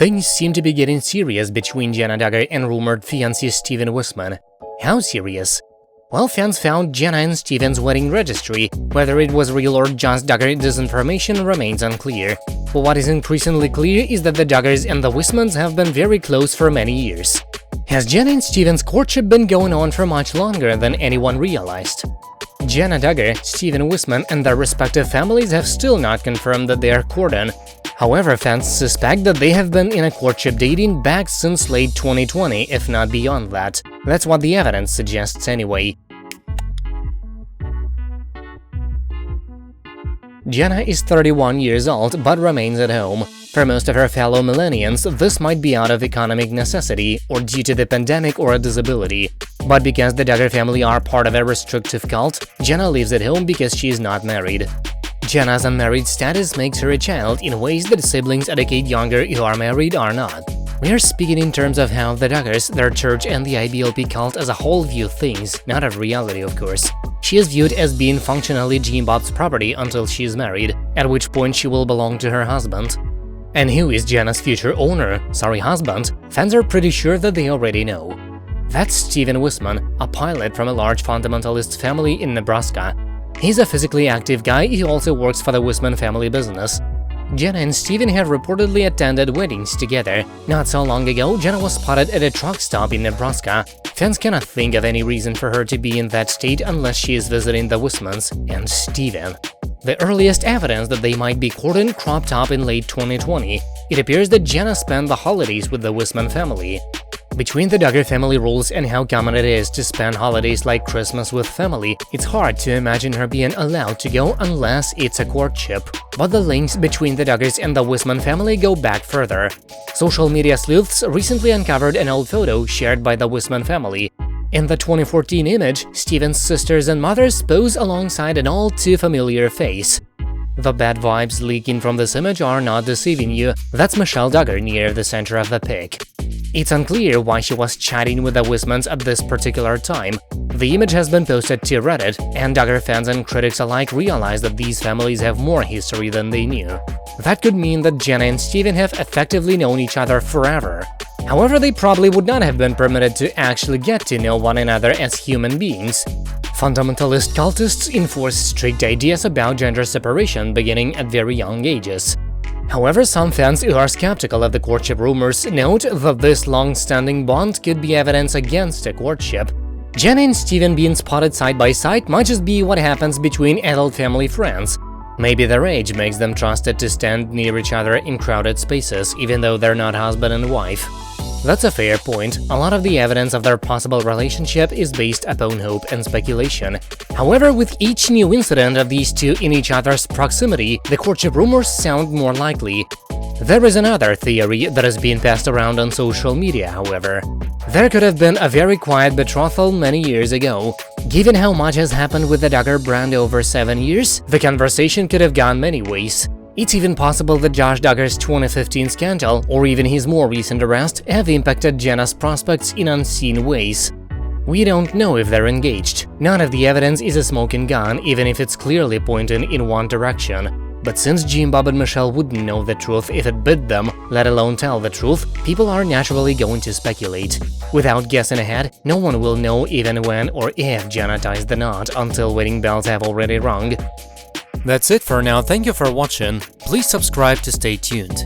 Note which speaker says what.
Speaker 1: Things seem to be getting serious between Jana Duggar and rumored fiance Stephen Wissmann. How serious? Well, fans found Jana and Stephen's wedding registry. Whether it was real or just Duggar disinformation remains unclear. But what is increasingly clear is that the Duggars and the Wissmanns have been very close for many years. Has Jana and Stephen's courtship been going on for much longer than anyone realized? Jana Duggar, Stephen Wissmann, and their respective families have still not confirmed that they are courting. However, fans suspect that they have been in a courtship dating back since late 2020, if not beyond that. That's what the evidence suggests anyway. Jana is 31 years old but remains at home. For most of her fellow Millennials, this might be out of economic necessity or due to the pandemic or a disability. But because the Duggar family are part of a restrictive cult, Jana lives at home because she is not married. Jana's unmarried status makes her a child in ways that siblings a decade younger who are married are not. We are speaking in terms of how the Duggars, their church, and the IBLP cult as a whole view things, not of reality, of course. She is viewed as being functionally Jim Bob's property until she is married, at which point she will belong to her husband. And who is Jana's future husband? Fans are pretty sure that they already know. That's Stephen Wissmann, a pilot from a large fundamentalist family in Nebraska. He's a physically active guy who also works for the Wissmann family business. Jana and Stephen have reportedly attended weddings together. Not so long ago, Jana was spotted at a truck stop in Nebraska. Fans cannot think of any reason for her to be in that state unless she is visiting the Wissmanns and Stephen. The earliest evidence that they might be courting cropped up in late 2020. It appears that Jana spent the holidays with the Wissmann family. Between the Duggar family rules and how common it is to spend holidays like Christmas with family, it's hard to imagine her being allowed to go unless it's a courtship. But the links between the Duggars and the Wissmann family go back further. Social media sleuths recently uncovered an old photo shared by the Wissmann family. In the 2014 image, Stephen's sisters and mothers pose alongside an all-too-familiar face. The bad vibes leaking from this image are not deceiving you. That's Michelle Duggar near the center of the pic. It's unclear why she was chatting with the Wissmanns at this particular time. The image has been posted to Reddit, and Duggar fans and critics alike realize that these families have more history than they knew. That could mean that Jana and Stephen have effectively known each other forever. However, they probably would not have been permitted to actually get to know one another as human beings. Fundamentalist cultists enforce strict ideas about gender separation beginning at very young ages. However, some fans who are skeptical of the courtship rumors note that this long-standing bond could be evidence against a courtship. Jana and Stephen being spotted side by side might just be what happens between adult family friends. Maybe their age makes them trusted to stand near each other in crowded spaces, even though they're not husband and wife. That's a fair point. A lot of the evidence of their possible relationship is based upon hope and speculation. However, with each new incident of these two in each other's proximity, the courtship rumors sound more likely. There is another theory that is being passed around on social media, however. There could have been a very quiet betrothal many years ago. Given how much has happened with the Duggar brand over 7 years, the conversation could have gone many ways. It's even possible that Josh Duggar's 2015 scandal, or even his more recent arrest, have impacted Jana's prospects in unseen ways. We don't know if they're engaged. None of the evidence is a smoking gun, even if it's clearly pointing in one direction. But since Jim Bob and Michelle wouldn't know the truth if it bit them, let alone tell the truth, people are naturally going to speculate. Without guessing ahead, no one will know even when or if Jana ties the knot until wedding bells have already rung.
Speaker 2: That's it for now, thank you for watching, please subscribe to stay tuned.